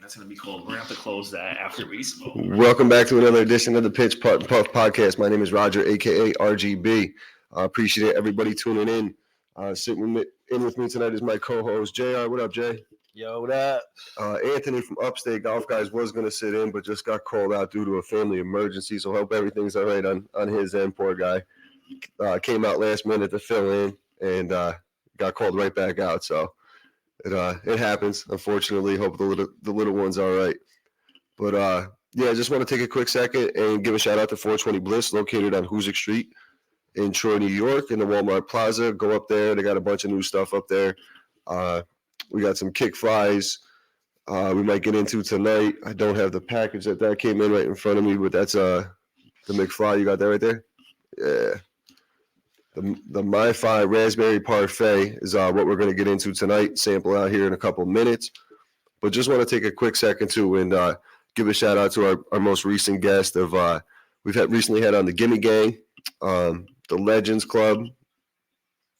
That's going to be cold. We're going to have to close that after we smoke. Welcome back to another edition of the Pitch Putt and Puff podcast. My name is Roger, a.k.a. RGB. I appreciate everybody tuning in. Sitting in with me tonight is my co-host, JR. What up, Jay? Yo, what up? Anthony from Upstate Golf Guys was going to sit in, but just got called out due to a family emergency, so hope everything's all right on his end. Poor guy. Came out last minute to fill in and got called right back out, so it happens, unfortunately. Hope the little one's all right. But, I just want to take a quick second and give a shout-out to 420 Bliss, located on Hoosick Street in Troy, New York, in the Walmart Plaza. Go up there. They got a bunch of new stuff up there. We got some kick flies we might get into tonight. I don't have the package that came in right in front of me, but that's the McFly. You got that right there? Yeah. The MyFi Raspberry Parfait is what we're going to get into tonight. Sample out here in a couple minutes. But just want to take a quick second too and give a shout out to our most recent guest of we've recently had on the Gimme Gang, the Legends Club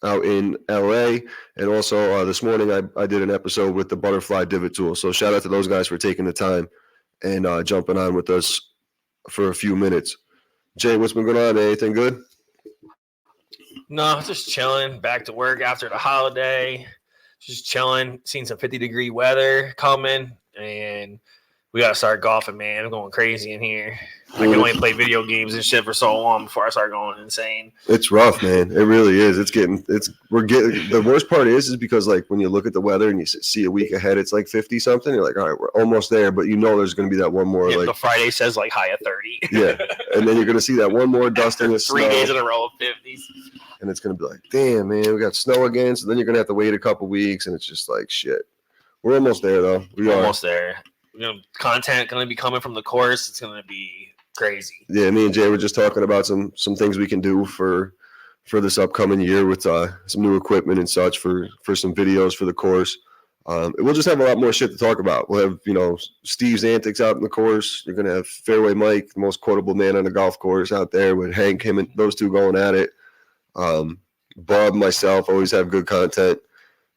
out in LA, and also this morning I did an episode with the Butterfly Divot Tool. So shout out to those guys for taking the time and jumping on with us for a few minutes. Jay, what's been going on? Anything good? No, just chilling. Back to work after the holiday. Just chilling. Seen some 50-degree weather coming, and we got to start golfing, man. I'm going crazy in here. I can only play video games and shit for so long before I start going insane. It's rough, man. It really is. The worst part is because, like, when you look at the weather and you see a week ahead, it's like 50 something. You're like, all right, we're almost there, but you know there's going to be that one more. Yeah, like the Friday says like high of 30. Yeah, and then you're going to see that one more dust in the snow. 3 days in a row of 50s. And it's going to be like, damn, man, we got snow again. So then you're going to have to wait a couple weeks, and it's just like, shit. We're almost there, though. We're almost there. Content going to be coming from the course. It's going to be crazy. Yeah, me and Jay were just talking about some things we can do for this upcoming year with some new equipment and such for some videos for the course. We'll just have a lot more shit to talk about. We'll have, Steve's antics out in the course. You're going to have Fairway Mike, the most quotable man on the golf course out there with Hank, him and those two going at it. Bob, myself, always have good content.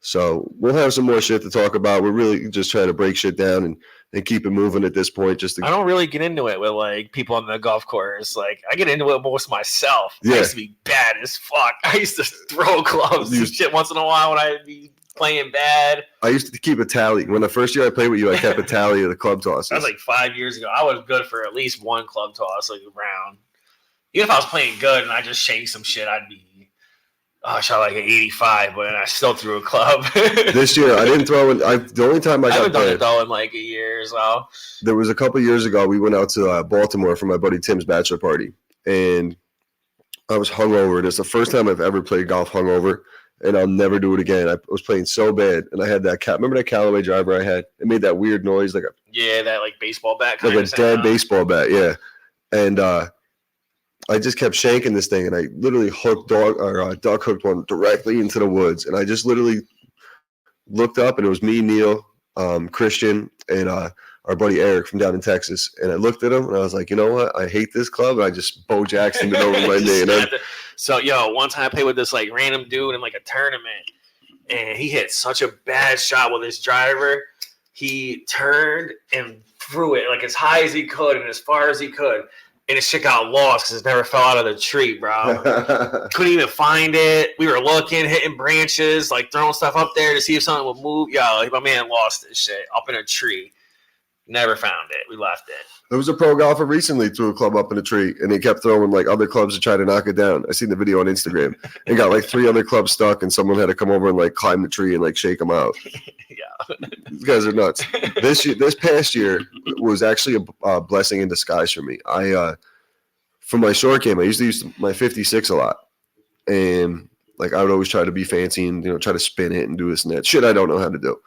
So we'll have some more shit to talk about. We're really just trying to break shit down and keep it moving at this point. I don't really get into it with like people on the golf course. Like I get into it most myself. Yeah. I used to be bad as fuck. I used to throw clubs and shit once in a while when I'd be playing bad. I used to keep a tally. When the first year I played with you, I kept a tally of the club tosses. That was like 5 years ago. I was good for at least one club toss, like a round. Even if I was playing good and I just shanked some shit, I'd be I shot like an 85, but I still threw a club. This year, I didn't throw in. The only time I haven't done it though in like a year or so. There was a couple years ago. We went out to Baltimore for my buddy Tim's bachelor party, and I was hungover. It's the first time I've ever played golf hungover, and I'll never do it again. I was playing so bad, and I had that remember that Callaway driver I had? It made that weird noise, that like baseball bat, like a dead baseball bat, yeah. And I just kept shanking this thing, and I literally duck hooked one directly into the woods. And I just literally looked up, and it was me, Neil, Christian, and our buddy Eric from down in Texas. And I looked at him, and I was like, you know what? I hate this club. And I just Bo Jacksoned it over my knee. So, one time I played with this like random dude in like a tournament, and he hit such a bad shot with his driver. He turned and threw it like as high as he could and as far as he could. And his shit got lost because it never fell out of the tree, bro. Couldn't even find it. We were looking, hitting branches, like throwing stuff up there to see if something would move. My man lost his shit up in a tree. Never found it. We left it. There was a pro golfer recently threw a club up in a tree, and he kept throwing like other clubs to try to knock it down. I seen the video on Instagram. And got like 3 other clubs stuck, and someone had to come over and like climb the tree and like shake them out. Yeah, these guys are nuts. This past year was actually a blessing in disguise for me. For my short game, I used to use my 56 a lot, and like I would always try to be fancy and try to spin it and do this and that shit I don't know how to do.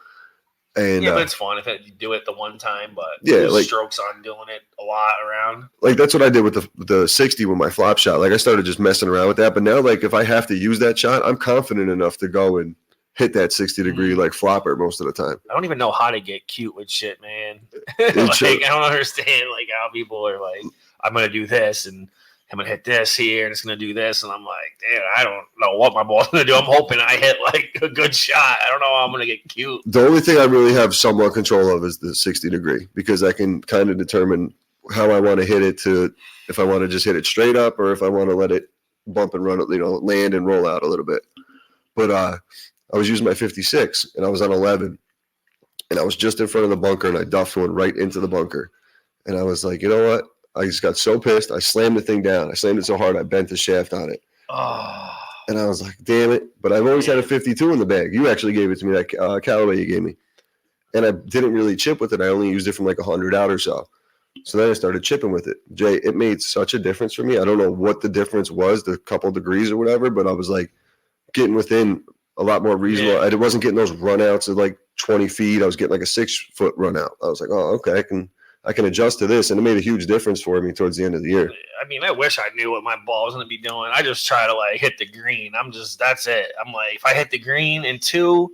And but it's fun if you do it the one time. But like strokes on doing it a lot around. Like that's what I did with the 60 with my flop shot. Like I started just messing around with that. But now, like if I have to use that shot, I'm confident enough to go and hit that 60-degree like flopper most of the time. I don't even know how to get cute with shit, man. I don't understand like how people are like, I'm gonna do this and I'm gonna hit this here, and it's gonna do this, and I'm like, damn, I don't know what my ball's gonna do. I'm hoping I hit like a good shot. I don't know how I'm gonna get cute. The only thing I really have somewhat control of is the 60 degree, because I can kind of determine how I want to hit it, to if I want to just hit it straight up or if I want to let it bump and run, land and roll out a little bit. But I was using my 56 and I was on 11 and I was just in front of the bunker and I duffed one right into the bunker. And I was like, you know what? I just got so pissed. I slammed the thing down. I slammed it so hard I bent the shaft on it. Oh. And I was like, damn it. But I've always had a 52 in the bag. You actually gave it to me, that Callaway you gave me. And I didn't really chip with it. I only used it from like 100 out or so. So then I started chipping with it. Jay, it made such a difference for me. I don't know what the difference was, the couple degrees or whatever, but I was like getting within a lot more reasonable. I wasn't getting those runouts of like 20 feet. I was getting like a 6-foot run out. I was like, oh, okay, I can adjust to this. And it made a huge difference for me towards the end of the year. I mean, I wish I knew what my ball was going to be doing. I just try to like hit the green. That's it. I'm like, if I hit the green in 2,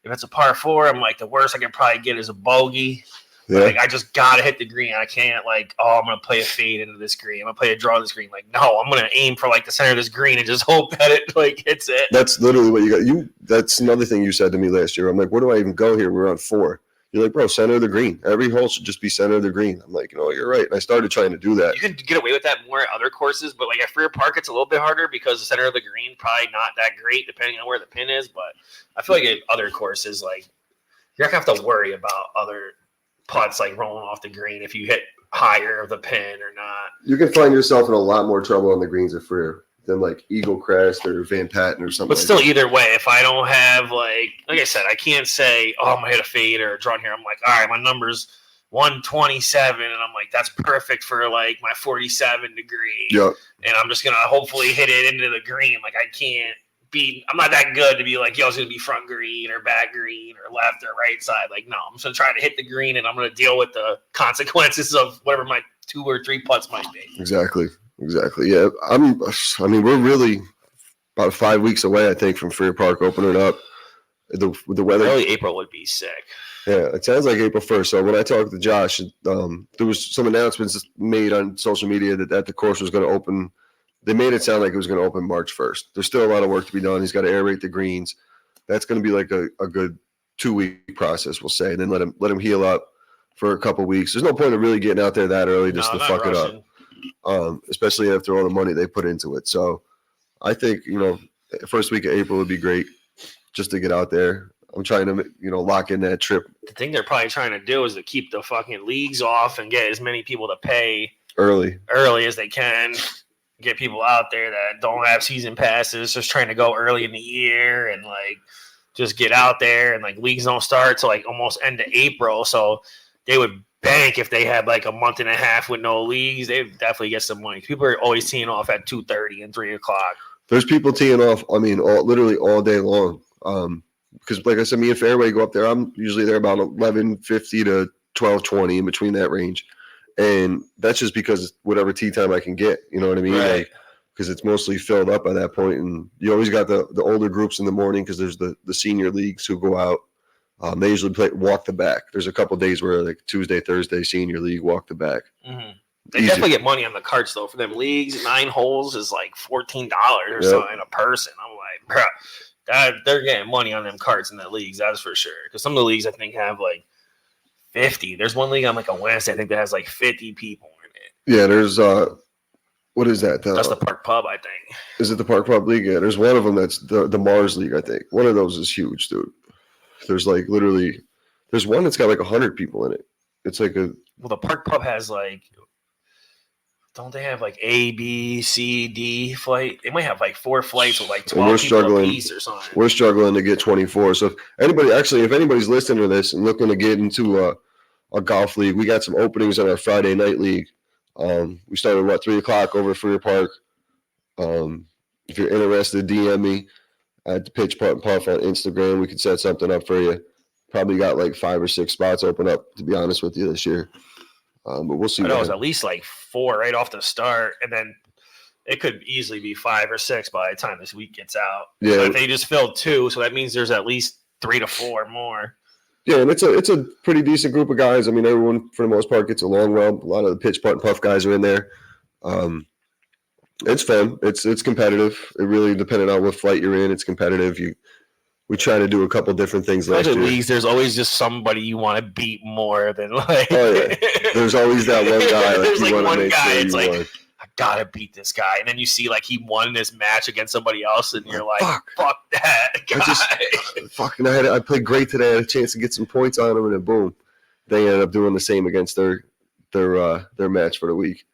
if it's a par 4, I'm like, the worst I can probably get is a bogey. Yeah. Like, I just got to hit the green. I can't like, oh, I'm going to play a fade into this green. I'm going to play a draw this green. Like, no, I'm going to aim for like the center of this green and just hope that it like hits it. That's literally what you got. That's another thing you said to me last year. I'm like, where do I even go here? We're on 4. You're like, bro, center of the green. Every hole should just be center of the green. I'm like, you're right. And I started trying to do that. You can get away with that more at other courses, but like at Freer Park, it's a little bit harder because the center of the green probably not that great depending on where the pin is. But I feel like at other courses, like you're not gonna have to worry about other putts like rolling off the green if you hit higher of the pin or not. You can find yourself in a lot more trouble on the greens at Freer than like Eagle Crest or Van Patten or something. But still, either way, if I don't have like I said, I can't say, oh, I'm gonna hit a fade or a draw here. I'm like, all right, my number's 127, and I'm like, that's perfect for like my 47 degree. Yep. And I'm just gonna hopefully hit it into the green. Like I'm not that good to be like, yo, it's gonna be front green or back green or left or right side. Like, no, I'm just gonna try to hit the green, and I'm gonna deal with the consequences of whatever my 2 or 3 putts might be. Exactly. Yeah. We're really about 5 weeks away, I think, from Freer Park opening up. The weather. Early April would be sick. Yeah, it sounds like April 1st. So when I talked to Josh, there was some announcements made on social media that the course was going to open. They made it sound like it was going to open March 1st. There's still a lot of work to be done. He's got to aerate the greens. That's going to be like a good 2-week process, we'll say, and then let him heal up for a couple weeks. There's no point of really getting out there that early just to fuck it up. Especially after all the money they put into it. So I think, first week of April would be great just to get out there. I'm trying to, lock in that trip. The thing they're probably trying to do is to keep the fucking leagues off and get as many people to pay early as they can. Get people out there that don't have season passes, just trying to go early in the year and like just get out there, and like leagues don't start till like almost end of April. So they would bank if they had like a month and a half with no leagues. They definitely get some money. People are always teeing off at 2:30 and 3 o'clock. There's people teeing off. Literally all day long. Because like I said, me and Fairway go up there. I'm usually there about 11:50 to 12:20, in between that range, and that's just because whatever tee time I can get. You know what I mean? Right. Because it's mostly filled up by that point, and you always got the older groups in the morning because there's the senior leagues who go out. They usually walk the back. There's a couple days where like Tuesday, Thursday, senior league walk the back. Mm-hmm. They definitely get money on the carts though. For them leagues, 9 holes is like $14 or something a person. I'm like, bro, they're getting money on them carts in the leagues. That's for sure. Because some of the leagues I think have like 50. There's one league on like a Wednesday I think that has like 50 people in it. Yeah, there's what is that? That's the Park Pub, I think. Is it the Park Pub League? Yeah, there's one of them that's the Mars League, I think. One of those is huge, dude. There's like literally, there's one that's got like 100 people in it. It's like the Park Pub has like, don't they have like A, B, C, D flight? They might have like 4 flights with like 12 people a piece or something. We're struggling to get 24. So if anybody's listening to this and looking to get into a golf league, we got some openings on our Friday night league. We started at 3 o'clock over at Freer Park. If you're interested, DM me at the Pitch Putt and Puff on Instagram. We could set something up for you. Probably got like 5 or 6 spots open up, to be honest with you, this year. But we'll see. I know it's at least like 4 right off the start, and then it could easily be 5 or 6 by the time this week gets out. Yeah, but they just filled 2, so that means there's at least 3 to 4 more. Yeah, and it's a pretty decent group of guys. I mean, everyone for the most part gets along well. A lot of the Pitch Putt and Puff guys are in there. It's fun. It's competitive. It really depending on what flight you're in. It's competitive. We try to do a couple different things last Other year. leagues, there's always just somebody you want to beat more than like. Oh yeah, there's always that one guy. There's you like want one to make guy. sure It's you like won. I gotta beat this guy, and then you see like he won this match against somebody else, and you're like, fuck that guy. I played great today. I had a chance to get some points on him, and then boom, they ended up doing the same against their match for the week.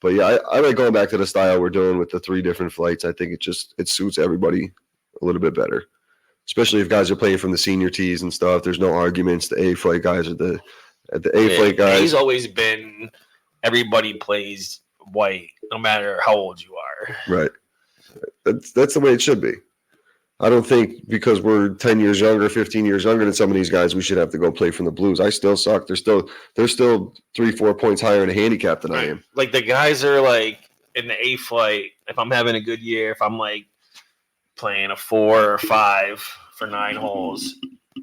But yeah, I like going back to the style we're doing with the 3 different flights. I think it suits everybody a little bit better, especially if guys are playing from the senior tees and stuff. There's no arguments. The A flight guys are the A flight guys. He's always been. Everybody plays white, no matter how old you are. Right. That's the way it should be. I don't think because we're 10 years younger, 15 years younger than some of these guys, we should have to go play from the Blues. I still suck. They're still 3-4 points higher in a handicap than I am. Like the guys are like in the A flight. If I'm having a good year, if I'm like playing a 4 or 5 for 9 holes,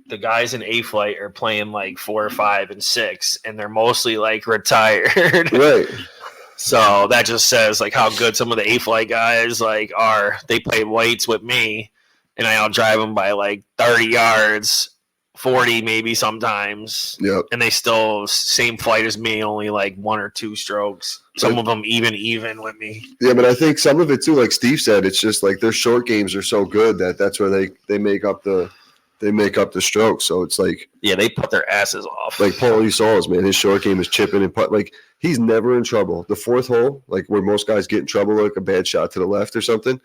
the guys in A flight are playing like 4 or 5 and 6, and they're mostly like retired. Right. So that just says like how good some of the A flight guys like are. They play whites with me, and I outdrive them by like 30 yards, 40 maybe sometimes. Yep. And they still same flight as me, only like 1 or 2 strokes. Some of them even with me. Yeah, but I think some of it too, like Steve said, it's just like their short games are so good that's where they make up the strokes. So it's like they put their asses off. Like Paulie Sauls, man, his short game is chipping and putt. Like he's never in trouble. The 4th hole, like where most guys get in trouble, like a bad shot to the left or something.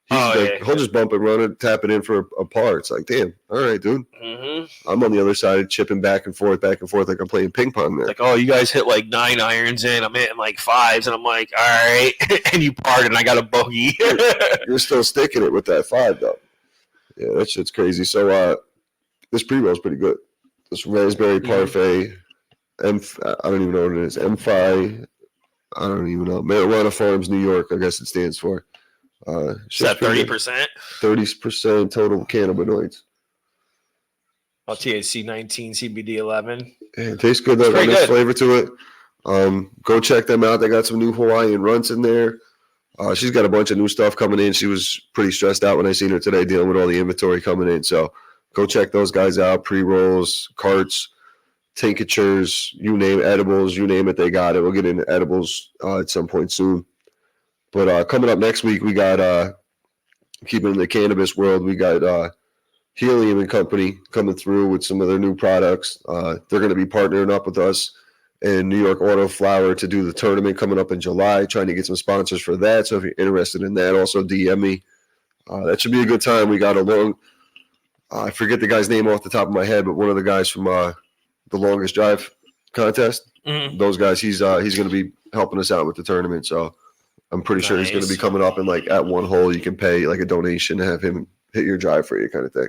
He'll just bump and run it, tap it in for a par. It's like, damn, all right, dude. Mm-hmm. I'm on the other side, chipping back and forth, like I'm playing ping pong there. Like, oh, you guys hit like 9 irons in. I'm hitting like 5s, and I'm like, all right. And you parred, and I got a bogey. You're still sticking it with that 5, though. Yeah, that shit's crazy. So this pre-roll is pretty good. This raspberry parfait, I don't even know what it is. M5, I don't even know. Marijuana Farms, New York, I guess it stands for. Is that 30%? 30% total cannabinoids. THC 19, CBD 11. Yeah, it tastes good. Though. Got nice flavor to it. Go check them out. They got some new Hawaiian runts in there. She's got a bunch of new stuff coming in. She was pretty stressed out when I seen her today dealing with all the inventory coming in. So go check those guys out. Pre-rolls, carts, tinctures, you name it, edibles, you name it, they got it. We'll get into edibles at some point soon. But coming up next week, we got, keeping in the cannabis world, we got Helium and Company coming through with some of their new products. They're going to be partnering up with us and New York Auto Flower to do the tournament coming up in July, trying to get some sponsors for that. So if you're interested in that, also DM me. That should be a good time. We got I forget the guy's name off the top of my head, but one of the guys from the longest drive contest, those guys, he's going to be helping us out with the tournament. So I'm pretty sure he's going to be coming up and like at one hole, you can pay like a donation to have him hit your drive for you kind of thing.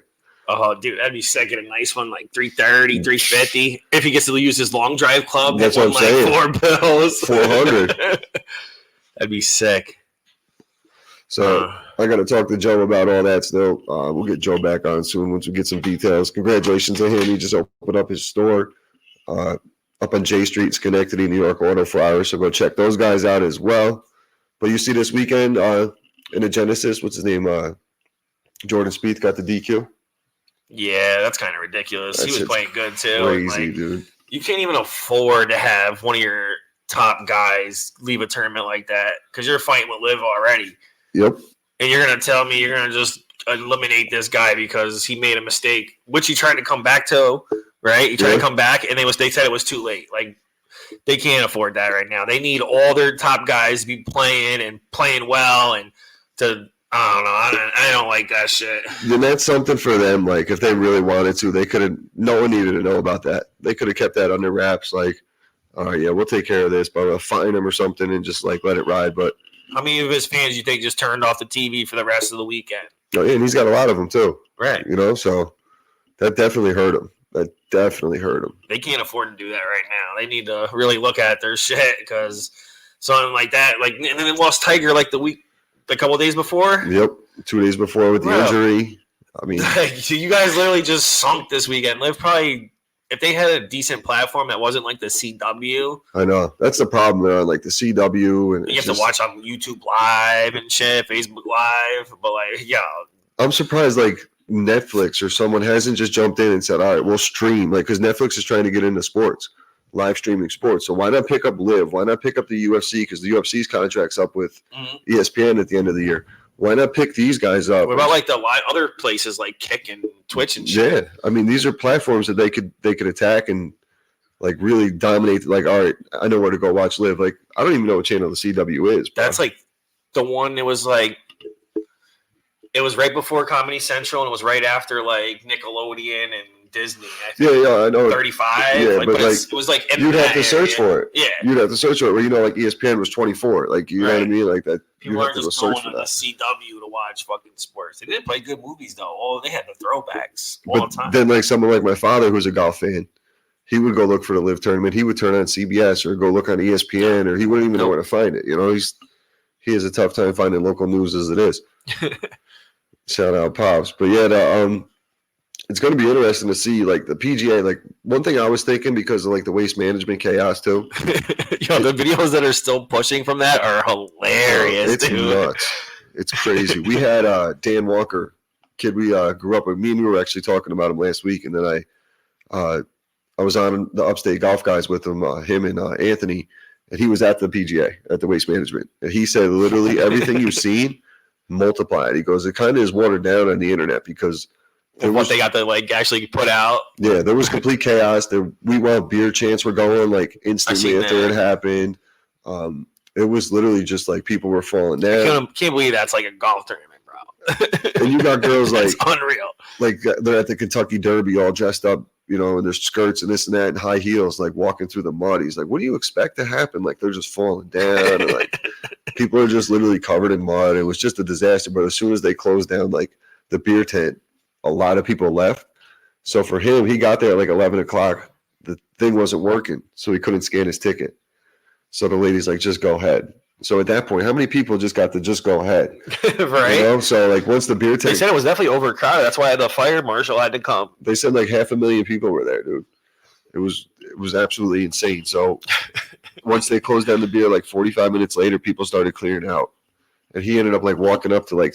Oh, dude, that'd be sick. Get a nice one, like 330, 350. If he gets to use his long drive club, that's what I'm saying. 4 bills, 400. That'd be sick. So I got to talk to Joe about all that still. We'll get Joe back on soon once we get some details. Congratulations to him. He just opened up his store up on J Street, Schenectady, New York Auto Flower. So go check those guys out as well. But you see this weekend in the Genesis, what's his name? Jordan Spieth got the DQ. Yeah, that's kind of ridiculous. He was playing good too. Crazy, dude. You can't even afford to have one of your top guys leave a tournament like that because you're fighting with Liv already. Yep. And you're going to tell me you're going to just eliminate this guy because he made a mistake, which he tried to come back to, right? He tried to come back, and they said it was too late. Like, they can't afford that right now. They need all their top guys to be playing well and to – I don't know. I don't like that shit. And that's something for them. Like, if they really wanted to, they could have – no one needed to know about that. They could have kept that under wraps. Like, all right, yeah, we'll take care of this, but we'll fine him or something and just, like, let it ride. But how many of his fans you think just turned off the TV for the rest of the weekend? Oh, yeah, and he's got a lot of them too. Right. You know, so that definitely hurt him. They can't afford to do that right now. They need to really look at their shit because something like that, like, and then they lost Tiger like a couple of days before. Yep, 2 days before with the injury. I mean, you guys literally just sunk this weekend. Liv probably if they had a decent platform that wasn't like the CW, I know that's the problem. They're on like the CW, and you have to watch on YouTube Live and shit, Facebook Live. But like, yeah, I'm surprised like Netflix or someone hasn't just jumped in and said, "All right, we'll stream." Like, because Netflix is trying to get into sports, live streaming sports. So why not pick up Live? Why not pick up the UFC? Because the UFC's contract's up with ESPN at the end of the year. Why not pick these guys up? What about like the other places like Kick and Twitch and shit? Yeah, I mean, these are platforms that they could attack and like really dominate. Like, all right, I know where to go watch Live. Like, I don't even know what channel the CW is. Bro. That's like the one that was like, it was right before Comedy Central and it was right after like Nickelodeon and Disney. I think. Yeah, I know. 35. Yeah, like, but like, it was like you'd have to search for it. Yeah, you'd have to search for it. Well, you know, like ESPN was 24. Like, you know what I mean? Like that. People aren't just going to the CW to watch fucking sports. They didn't play good movies though. Oh, they had the throwbacks all the time. Then, like someone like my father, who's a golf fan, he would go look for the Live tournament. He would turn on CBS or go look on ESPN, or he wouldn't even know where to find it. You know, he has a tough time finding local news as it is. Shout out Pops. But yeah, it's going to be interesting to see like the PGA. Like one thing I was thinking because of like the waste management chaos too. Yo, the videos that are still pushing from that are hilarious. It's dude. Nuts. It's crazy. We had Dan Walker, kid we grew up with. Me and you were actually talking about him last week, and then I was on the Upstate Golf Guys with him and Anthony, and he was at the PGA at the waste management, and he said literally everything you've seen. Multiplied. He goes, it kind of is watered down on the internet because what they got to like actually put out. Yeah, there was complete chaos. We want beer chants were going like instantly after it happened. It was literally just like people were falling down. Can't believe that's like a golf tournament, bro. And you got girls like unreal. Like they're at the Kentucky Derby all dressed up, you know, in their skirts and this and that and high heels, like walking through the mud. He's like, what do you expect to happen? Like they're just falling down. And, like people are just literally covered in mud. It was just a disaster. But as soon as they closed down like the beer tent, a lot of people left. So for him, he got there at like 11 o'clock. The thing wasn't working, so he couldn't scan his ticket. So the lady's like, just go ahead. So at that point, how many people just got to just go ahead? Right. You know? So like once the beer tent. They said it was definitely overcrowded. That's why the fire marshal had to come. They said like 500,000 people were there, dude. It was absolutely insane. So once they closed down the beer, like 45 minutes later, people started clearing out. And he ended up like walking up to like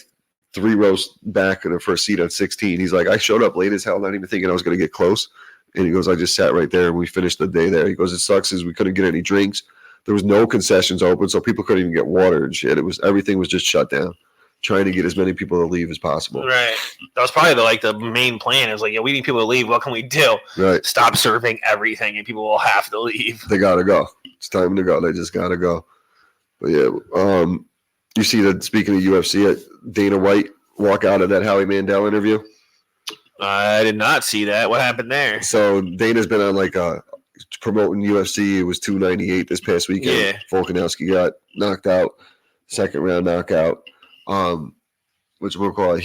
3 rows back in the first seat on 16. He's like, I showed up late as hell, not even thinking I was going to get close. And he goes, I just sat right there and we finished the day there. He goes, it sucks is we couldn't get any drinks. There was no concessions open, so people couldn't even get water and shit. Everything was just shut down, trying to get as many people to leave as possible. Right. That was probably the main plan. It was like, yeah, we need people to leave. What can we do? Right. Stop serving everything, and people will have to leave. They gotta go. It's time to go. They just gotta go. But yeah, you see that. Speaking of UFC, Dana White walk out of that Howie Mandel interview. I did not see that. What happened there? So Dana's been on like promoting UFC. It was 298 this past weekend. Yeah. Volkanovski got knocked out, second round knockout. Which we'll call it.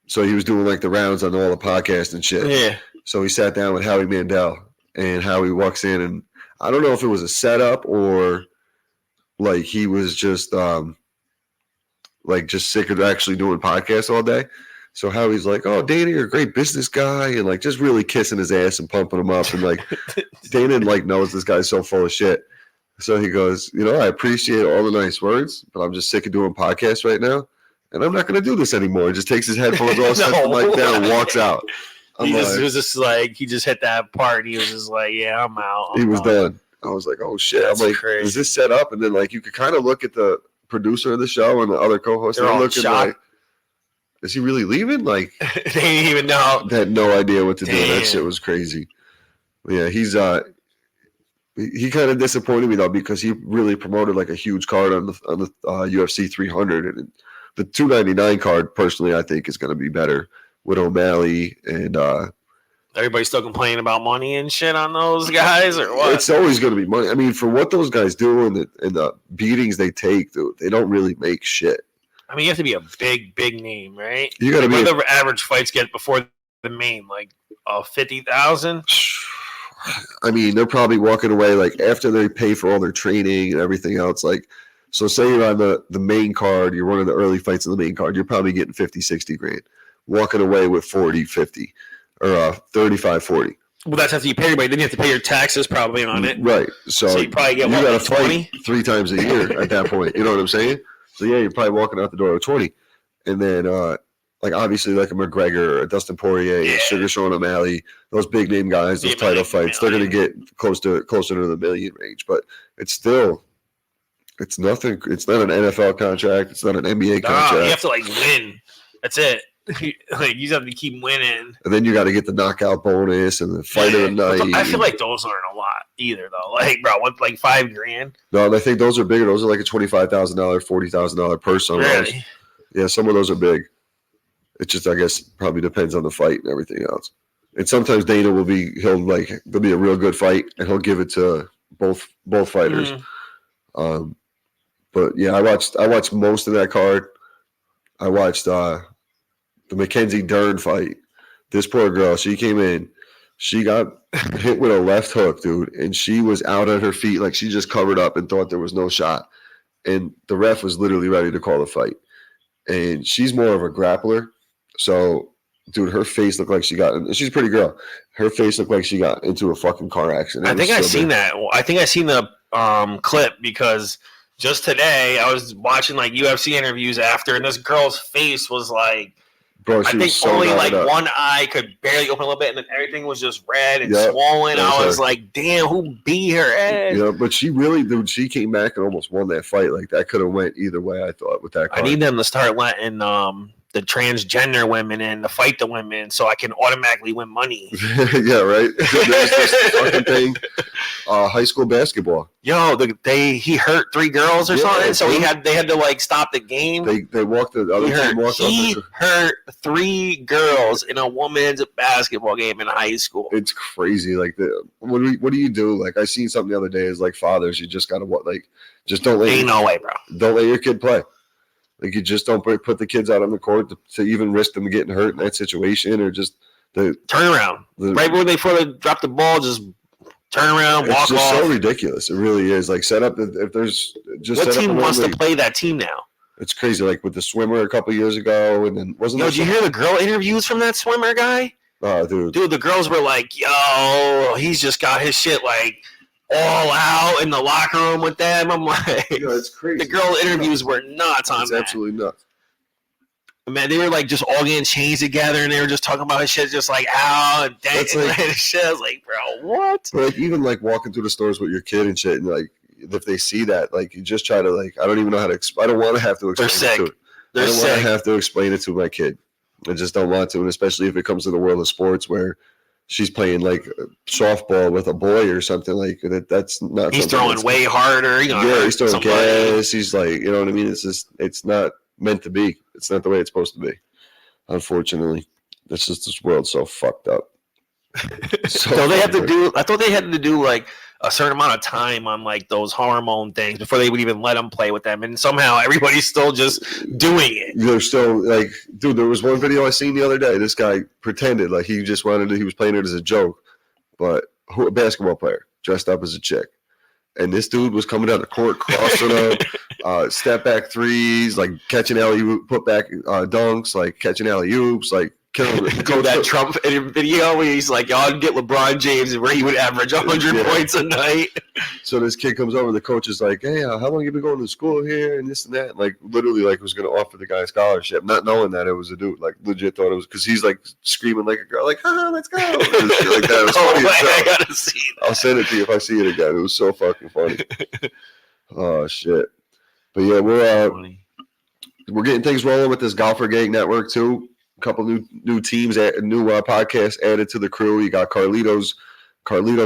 So he was doing like the rounds on all the podcasts and shit. Yeah. So he sat down with Howie Mandel, and Howie walks in, and I don't know if it was a setup or like he was just just sick of actually doing podcasts all day. So Howie's like, oh, Dana, you're a great business guy, and like just really kissing his ass and pumping him up, and like Dana like knows this guy's so full of shit. So he goes, I appreciate all the nice words, but I'm just sick of doing podcasts right now, and I'm not going to do this anymore. He just takes his headphones off, sets the mic down, and walks out. He was just like, he just hit that part. He was just like, yeah, I'm out. He was done. I was like, oh shit. That's I'm like, crazy. is this set up? And then like you could kind of look at the producer of the show and the other co-hosts. They're all looking shocked. like, is he really leaving? Like they didn't even know. They had no idea what to do. Damn. That shit was crazy. But yeah, he's he kind of disappointed me though because he really promoted like a huge card on the UFC 300, and the 299 card personally I think is going to be better with O'Malley and Everybody's still complaining about money and shit on those guys, or what? It's always going to be money. I mean, for what those guys do and the beatings they take, dude, they don't really make shit. I mean, you have to be a big name, right? You got to be. What do the average fights get before the main? Like 50,000? I mean, they're probably walking away like after they pay for all their training and everything else. Like, so say you're on the main card, you're one of the early fights on the main card, you're probably getting 50, 60 grand. Walking away with 40, 50 or 35, 40. Well, that's after you pay everybody. Then you have to pay your taxes probably on it. Right. So you probably get you what, got to like fight 20? 3 times a year at that point. You know what I'm saying? So yeah, you're probably walking out the door with 20, and then like obviously like a McGregor, or a Dustin Poirier, Yeah. Sugar Sean O'Malley, those big name guys, those Yeah, title like fights, they're gonna million. get closer to the million range. But it's still, it's nothing. It's not an NFL contract. It's not an NBA contract. Nah, you have to like win. That's it. Like you just have to keep winning. And then you got to get the knockout bonus and the fight of the But night. I feel like those aren't a lot either, though. Like, bro, what, like $5,000? No, and I think those are bigger. Those are like a $25,000, $40,000 purse on those. Really? Yeah, some of those are big. It just, I guess, probably depends on the fight and everything else. And sometimes Dana will be, there'll be a real good fight, and he'll give it to both fighters. But yeah, I watched most of that card. I watched the Mackenzie Dern fight. This poor girl, she came in, she got hit with a left hook, dude, and she was out on her feet, like she just covered up and thought there was no shot. And the ref was literally ready to call the fight. And she's more of a grappler, so dude, her face looked like she got. She's a pretty girl. Her face looked like she got into a fucking car accident. I think I seen that. I think I seen the clip because just today I was watching like UFC interviews after, and this girl's face was like, bro, I think so only like up. one eye could barely open a little bit, and then everything was just red and Yep, swollen. I was her. like, damn, who beat her ass? Yeah, but she really, dude, she came back and almost won that fight. Like that could have went either way. I thought with that. I need them to start letting the transgender women in to fight the women, so I can automatically win money. Yeah, right. There's this fucking thing. High school basketball. Yo, he hurt 3 girls or Yeah, something, so dude. they had to like stop the game. They walked the other team walked He off. hurt 3 girls in a women's basketball game in high school. It's crazy. Like what do you do? Like I seen something the other day. Is like fathers, you just gotta just don't let Ain't no way, bro. Don't let your kid play. Like you just don't put the kids out on the court to even risk them getting hurt in that situation, or just turn around right before they drop the ball. Just turn around, walk off. It's just off. so ridiculous. It really is. Like set up if there's just what set team up wants to play that team now? It's crazy. Like with the swimmer a couple years ago, and then wasn't. Yo, did you hear the girl interviews from that swimmer guy? Oh, dude, the girls were like, "Yo, he's just got his shit like all out in the locker room with them." I'm like, yo, it's crazy. The girl interviews were nuts on that. Absolutely nuts. Man, they were like just all getting changed together, and they were just talking about his shit, just like out and dang shit. I was like, bro, what? But like even like walking through the stores with your kid and shit, and like if they see that, like you just try to like I don't even know how to. I don't want to have to explain it to. I don't want to have to explain it to my kid. I just don't want to, and especially if it comes to the world of sports where she's playing like softball with a boy or something like that. That's not. He's throwing way harder. Yeah, he's throwing gas. He's like, you know what I mean? It's not meant to be. It's not the way it's supposed to be. Unfortunately, it's just this world's so fucked up. So they have to do. I thought they had to do like a certain amount of time on like those hormone things before they would even let them play with them, and somehow everybody's still just doing it. They're still like, dude. There was one video I seen the other day. This guy pretended like he just wanted to. He was playing it as a joke, but a basketball player dressed up as a chick. And this dude was coming down the court, crossing up, step back threes, like catching alley-oop, put back dunks, like catching alley-oops, like killing it. Go that Trump video where he's like, y'all get LeBron James where he would average 100 points a night. So this kid comes over, the coach is like, hey, how long you been going to school here and this and that? Like literally like was going to offer the guy a scholarship, not knowing that it was a dude. Like legit thought it was because he's like screaming like a girl, like, let's go. And shit like that. It was funny as hell. I gotta see that. I'll send it to you if I see it again. It was so fucking funny. Oh shit. But yeah, we're getting things rolling with this Golfer Gang Network too. A couple new teams, new podcasts added to the crew. You got Carlito's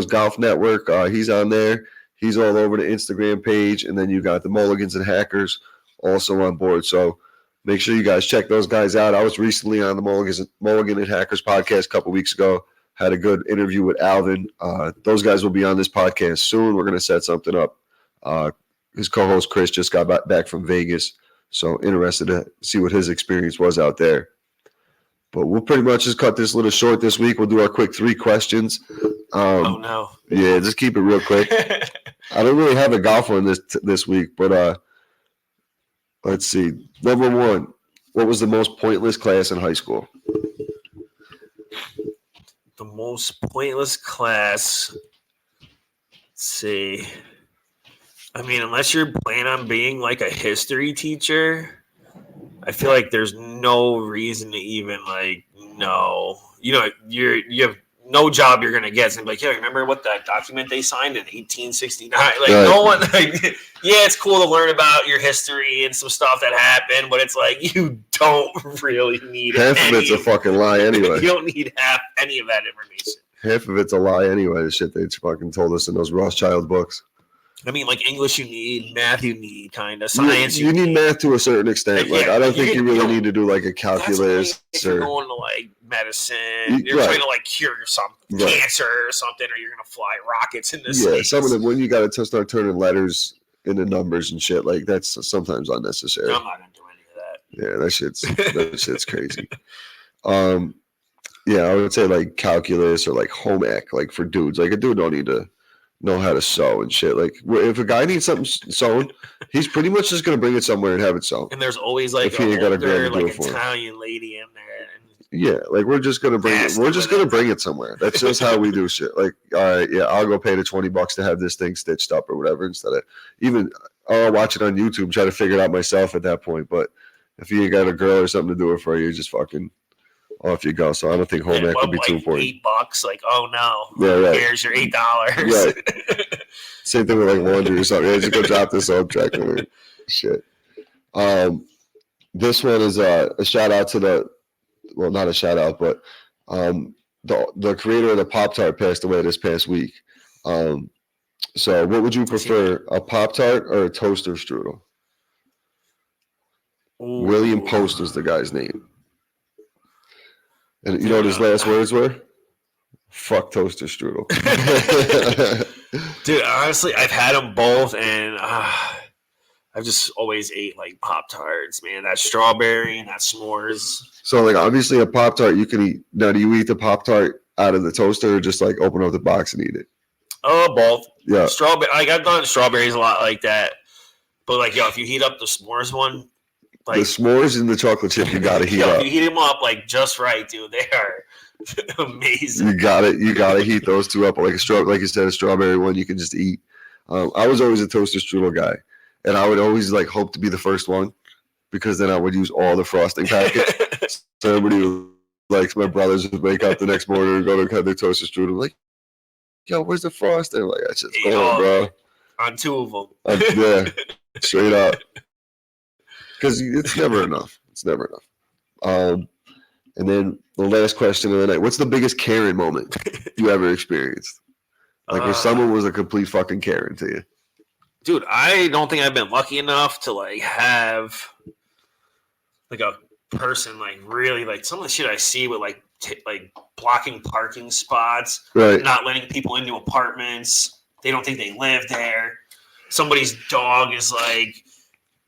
Golf Network. He's on there. He's all over the Instagram page, and then you got the Mulligans and Hackers also on board. So make sure you guys check those guys out. I was recently on the Mulligan and Hackers podcast a couple weeks ago. Had a good interview with Alvin. Those guys will be on this podcast soon. We're going to set something up. His co-host Chris just got back from Vegas, so interested to see what his experience was out there. But we'll pretty much just cut this little short this week. We'll do our quick 3 questions. Oh no! Yeah, just keep it real quick. I don't really have a golf one this week, but let's see. Number 1, what was the most pointless class in high school? The most pointless class. Let's see. I mean, unless you're planning on being like a history teacher, I feel like there's no reason to even like know. You know, you have no job you're gonna get. So like, yeah, remember what that document they signed in 1869? Like, no one. Like, yeah, it's cool to learn about your history and some stuff that happened, but it's like you don't really need half of it's a fucking lie anyway. You don't need any of that information. Half of it's a lie anyway. The shit they fucking told us in those Rothschild books. I mean, like English you need, math you need, kind of science. You need math to a certain extent. Like, I don't think you really need to do like a calculus. If you're going to like medicine, you're trying to like cure something, cancer or something, or you're gonna fly rockets into space. Yeah, some of them when you got to start turning letters into numbers and shit, like that's sometimes unnecessary. I'm not gonna do any of that. Yeah, that shit's crazy. Yeah, I would say like calculus or like home ec, like for dudes. Like a dude don't need to know how to sew and shit. Like if a guy needs something sewn, he's pretty much just gonna bring it somewhere and have it sewn. And there's always like if he ain't got a grand like Italian lady in there. Yeah, like we're just gonna bring it. We're just gonna bring it somewhere. That's just how we do shit. Like, all right, yeah, I'll go pay the $20 to have this thing stitched up or whatever instead of even I'll watch it on YouTube, try to figure it out myself at that point. But if you ain't got a girl or something to do it for you, just fucking off you go. So I don't think home ec would be too important. $8, like, oh no, yeah, right. Here's your $8. Right. Same thing with like laundry or something. Yeah, just go drop this off, check it. Shit. This one is a shout out to well, not a shout out, but the creator of the Pop-Tart passed away this past week. So what would you prefer, a Pop-Tart or a toaster strudel? Ooh. William Post was the guy's name. And you know what his last words were? Fuck toaster strudel. Dude, honestly, I've had them both, and I've just always ate like Pop-Tarts, man. That strawberry and that s'mores. So, like, obviously, a Pop-Tart you can eat. Now, do you eat the Pop-Tart out of the toaster or just like open up the box and eat it? Oh, both. Yeah. Strawberry. Like, I've done strawberries a lot like that. But, like, yo, if you heat up the s'mores one, like, the s'mores and the chocolate chip, you gotta heat up. You heat them up like just right, dude. They are amazing. You gotta heat those two up. Like like you said, a strawberry one you can just eat. I was always a toaster strudel guy, and I would always like hope to be the first one because then I would use all the frosting packets. So everybody like my brothers would wake up the next morning and go to have their toaster strudel. Like, yo, where's the frosting? Like, that's just going, bro. On two of them. Yeah, straight up. Because it's never enough. It's never enough. And then the last question of the night: what's the biggest Karen moment you ever experienced? Like where someone was a complete fucking Karen to you. Dude, I don't think I've been lucky enough to like have like a person like really like some of the shit I see with like like blocking parking spots, right? Not letting people into apartments. They don't think they live there. Somebody's dog is like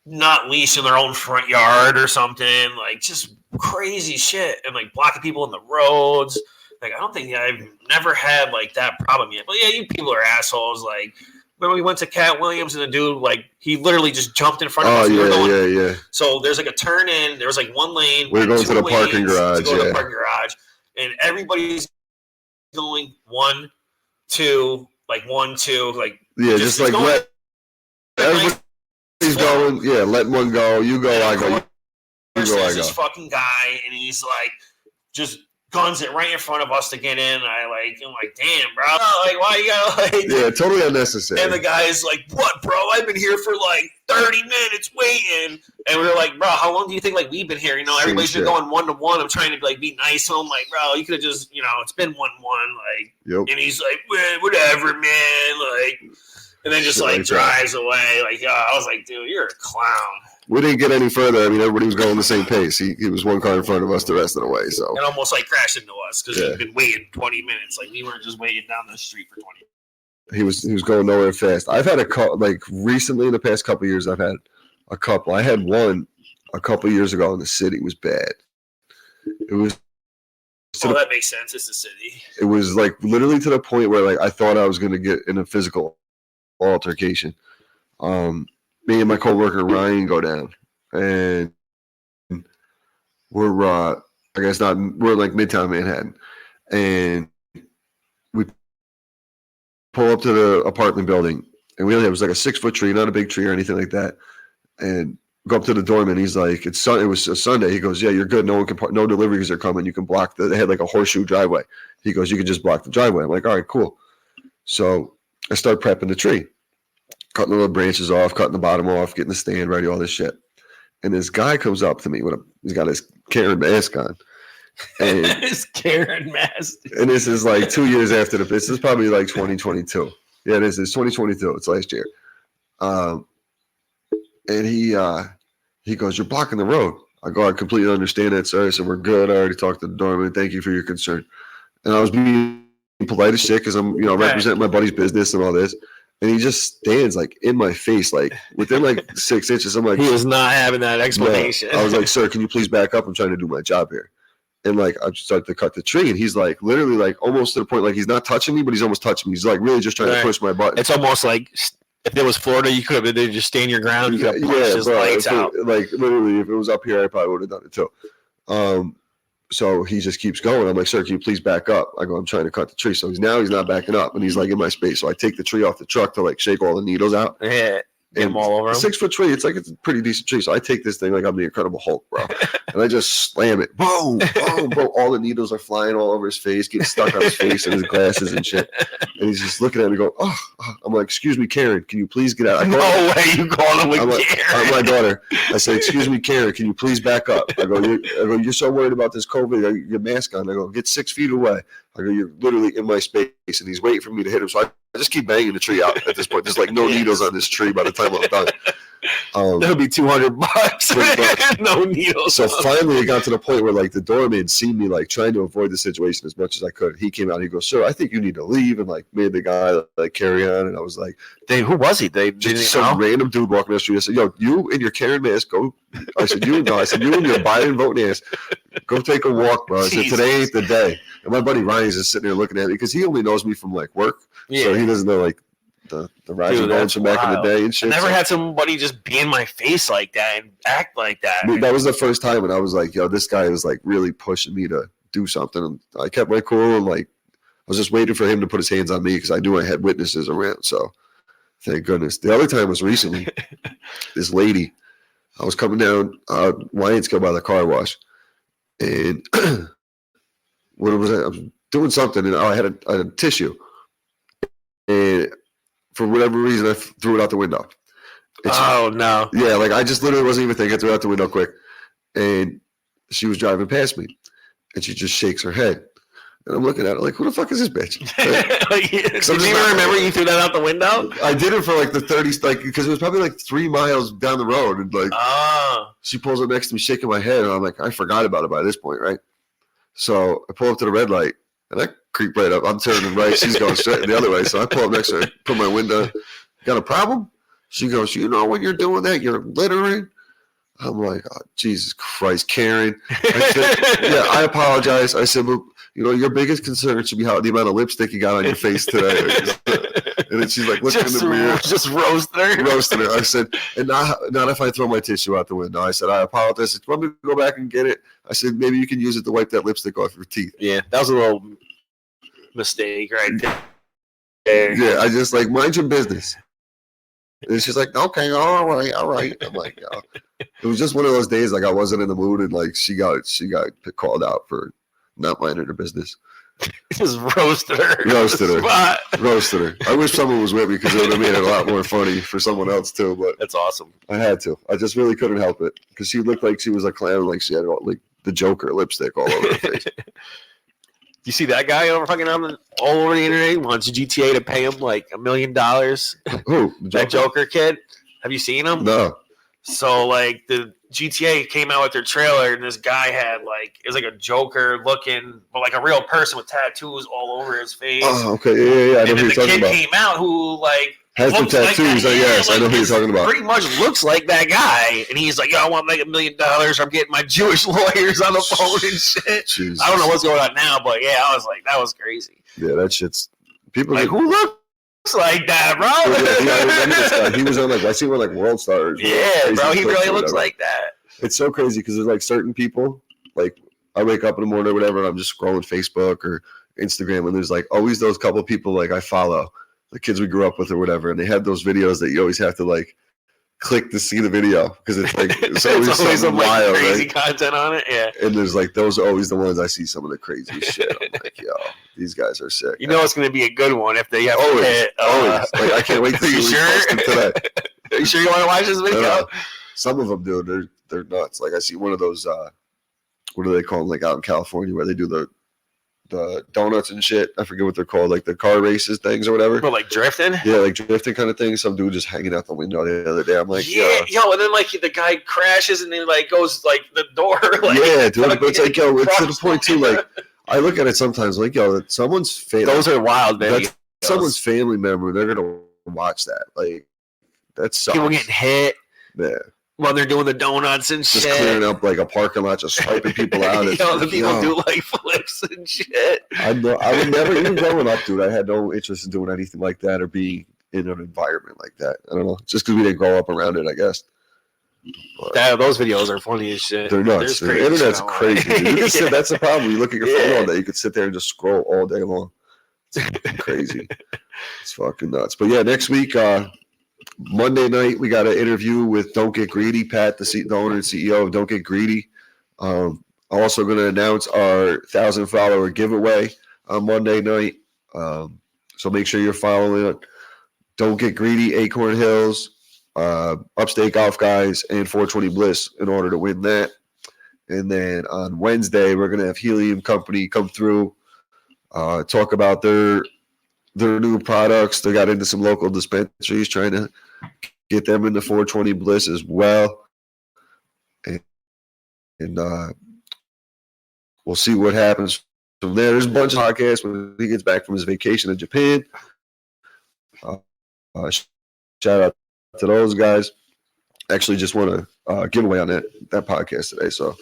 not leashed in their own front yard or something, like just crazy shit, and like blocking people in the roads. Like, I don't think I've never had like that problem yet. But yeah, you people are assholes. Like, when we went to Cat Williams and the dude, like, he literally just jumped in front of us. Yeah. So there's like a turn in. There was like one lane. We're going to the parking garage. To go to the parking garage, and everybody's going 1, 2, like 1, 2, like just like let everybody. He's going, let one go. You go, I go. You go, I go. This fucking guy, and he's like, just guns it right in front of us to get in. I'm like, damn, bro. Like, why you gotta like? Yeah, totally unnecessary. And the guy's like, what, bro? I've been here for like 30 minutes waiting. And we were like, bro, how long do you think like we've been here? You know, everybody's been going 1-to-1. I'm trying to like be nice to him. Like, bro, you could have just, it's been 1-1. Like, and he's like, whatever, man. Like. And then just like drives away. Like, I was like, dude, you're a clown. We didn't get any further. I mean, everybody was going the same pace. He was one car in front of us the rest of the way. So and almost like crashed into us because he'd been waiting 20 minutes. Like we weren't just waiting down the street for 20 minutes. He was going nowhere fast. I've had like recently in the past couple of years, I've had a couple. I had one a couple of years ago in the city. It was bad. It was. That makes sense. It's the city. It was like literally to the point where like I thought I was going to get in a physical altercation. Me and my coworker Ryan go down, and we're like Midtown Manhattan, and pull up to the apartment building, and it was like a 6-foot tree, not a big tree or anything like that. And go up to the doorman. He's like, it was a Sunday. He goes, yeah, you're good. No one can no deliveries are coming. You can block they had like a horseshoe driveway. He goes, you can just block the driveway. I'm like, all right, cool. So I start prepping the tree, cutting the little branches off, cutting the bottom off, getting the stand ready, all this shit. And this guy comes up to me he's got his Karen mask on. And his Karen mask. And this is like 2 years after this is probably like 2022. Yeah, this is 2022. It's last year. And he goes, you're blocking the road. I go, I completely understand that, sir. I said, we're good. I already talked to the doorman. Thank you for your concern. And I was being polite as shit because I'm, representing my buddy's business and all this. And he just stands like in my face, like within like 6 inches. I'm like, he was not having that explanation. No. I was like, sir, can you please back up? I'm trying to do my job here. And like, I just started to cut the tree, and he's like, literally, like almost to the point, like he's not touching me, but he's almost touching me. He's like really just trying to push my button. It's almost like if it was Florida, you could have just stand your ground. You could have punched his lights out. Like literally, if it was up here, I probably would have done it too. So he just keeps going. I'm like, sir, can you please back up? I go, I'm trying to cut the tree. So he's not backing up, and he's like in my space. So I take the tree off the truck to like shake all the needles out. Yeah. Get them all over him. 6-foot tree. It's a pretty decent tree. So I take this thing like I'm the Incredible Hulk, bro. And I just slam it. Boom, boom, boom. All the needles are flying all over his face, getting stuck on his face and his glasses and shit. And he's just looking at me going, oh. I'm like, excuse me, Karen, can you please get out? No way you call him with Karen. I'm my daughter. I said, excuse me, Karen, can you please back up? I go, you're so worried about this COVID, your mask on. I go, get 6 feet away. I go, you're literally in my space. And he's waiting for me to hit him. So I just keep banging the tree out at this point. There's like no needles on this tree by the time I'm done. That'll be $200. No needles. So finally, it got to the point where like the doorman seen me like trying to avoid the situation as much as I could. He came out. He goes, "Sir, I think you need to leave," and like made the guy like carry on. And I was like, "Dave, who was he? They just some random dude walking down the street." I said, "Yo, you and your Karen mask, go." I said, "You and your Biden voting ass, go take a walk, bro." I said, "Today ain't the day." And my buddy Ryan's just sitting there looking at me because he only knows me from like work, so he doesn't know like the rise and bones from back in the day and shit. I never had somebody just be in my face like that and act like that. That was the first time, and I was like, "Yo, this guy was like really pushing me to do something." And I kept my cool, and like I was just waiting for him to put his hands on me because I knew I had witnesses around. So thank goodness. The other time was recently. This lady, I was coming down Lionsville by the car wash, and what was I? I was doing something, and I had a tissue, and for whatever reason, I threw it out the window. Oh, no. Yeah, like I just literally wasn't even thinking. I threw it out the window quick. And she was driving past me. And she just shakes her head. And I'm looking at her like, who the fuck is this bitch? Did you even remember you threw that out the window? I did it for like the 30s, like because it was probably like 3 miles down the road. And like she pulls up next to me, shaking my head. And I'm like, I forgot about it by this point, right? So I pull up to the red light. And I creep right up. I'm turning right. She's going straight the other way. So I pull up next to her, put my window. Got a problem? She goes, you know, when you're doing that, you're littering. I'm like, oh, Jesus Christ, Karen. I said, yeah, I apologize. I said, well, you know, your biggest concern should be how the amount of lipstick you got on your face today. And then she's like, looking in the mirror. Just roasted her. Roasted her. I said, and not if I throw my tissue out the window. I said, I apologize. If you want me to go back and get it? I said, maybe you can use it to wipe that lipstick off your teeth. Yeah, that was a little mistake right there. Yeah, I just like, mind your business. And she's like, okay, all right. I'm like, oh. It was just one of those days like I wasn't in the mood, and like she got called out for not minding her business. Just roasted her. Roasted her. I wish someone was with me because it would have made it a lot more funny for someone else too. But that's awesome. I had to. I just really couldn't help it because she looked like she was a clown, like she had like the Joker lipstick all over her face. You see that guy all over the internet? He wants GTA to pay him like $1 million. Who? That Joker kid. Have you seen him? No. So like the GTA came out with their trailer, and this guy had like it was like a Joker looking, but like a real person with tattoos all over his face. Oh, okay, yeah. I know who you're talking about. The kid came out who like has the tattoos. Like yes, I know who you're talking about. Pretty much looks like that guy, and he's like, "Yo, I want to make $1 million. I'm getting my Jewish lawyers on the phone and shit." Jesus. I don't know what's going on now, but yeah, I was like, that was crazy. Yeah, that shit's people like who looks like that, bro. Yeah, I remember this guy. He was on like I see one like World Stars. Yeah, bro, he really looks like that. It's so crazy because there's like certain people, like I wake up in the morning or whatever, and I'm just scrolling Facebook or Instagram, and there's like always those couple people like I follow the kids we grew up with or whatever, and they had those videos that you always have to like click to see the video because it's like it's always some like wild, crazy right? content on it. Yeah, And there's like those are always the ones I see some of the craziest shit. I'm like, yo, these guys are sick. you know it's gonna be a good one if they have Always, to hit. always. Like I can't wait to Are you see what sure? posted today. Are you sure you want to watch this video? Some of them, dude, they're nuts. Like I see one of those. What do they call them? Like out in California, where they do the donuts and shit. I forget what they're called, like the car races things or whatever. But like drifting. Yeah, like drifting kind of thing. Some dude just hanging out the window the other day. I'm like, Yeah, yo, and then like the guy crashes and then like goes like the door. Like, yeah, dude. But it's like, yo, it's to the cross point too. Like, I look at it sometimes, like, yo, that someone's those are wild, man. that's someone's family member. They're gonna watch that. Like, that's People getting hit yeah. while they're doing the donuts and Just shit. clearing up like a parking lot, just swiping people out. It's Yo, the like, people yo. do like flips and shit. I would never, even growing up, dude, I had no interest in doing anything like that or being in an environment like that. I don't know. Just because we didn't grow up around it, I guess. But Those videos are funny as shit. they're nuts. There's The internet's shit crazy. Dude. You can sit, Yeah. that's the problem. You look at your phone Yeah. all day, you could sit there and just scroll all day long. It's crazy. It's fucking nuts. But yeah, next week, Monday night, we got an interview with Don't Get Greedy, Pat, the owner and CEO of Don't Get Greedy. I'm also going to announce our 1,000 follower giveaway on Monday night. So make sure you're following it. Don't Get Greedy, Acorn Hills, Upstate Golf Guys, and 420 Bliss in order to win that. And then on Wednesday, we're going to have Helium Company come through, talk about their new products. They got into some local dispensaries, trying to get them into 420 Bliss as well. And we'll see what happens from there. There's a bunch of podcasts when he gets back from his vacation in Japan. Shout out to those guys. Actually, just want to giveaway on that podcast today. So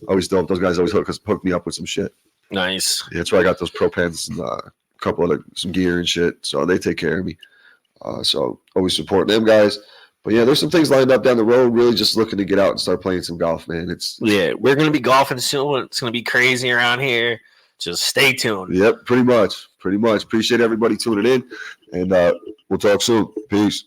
always dope. Those guys always hook me up with some shit. Nice. Yeah, that's why I got those Pro Pens and a couple other some gear and shit. So they take care of me. So always supporting them guys. But yeah, there's some things lined up down the road. Really just looking to get out and start playing some golf, man. Yeah, we're gonna be golfing soon. It's gonna be crazy around here. Just stay tuned. Yep, pretty much. Appreciate everybody tuning in, and we'll talk soon. Peace.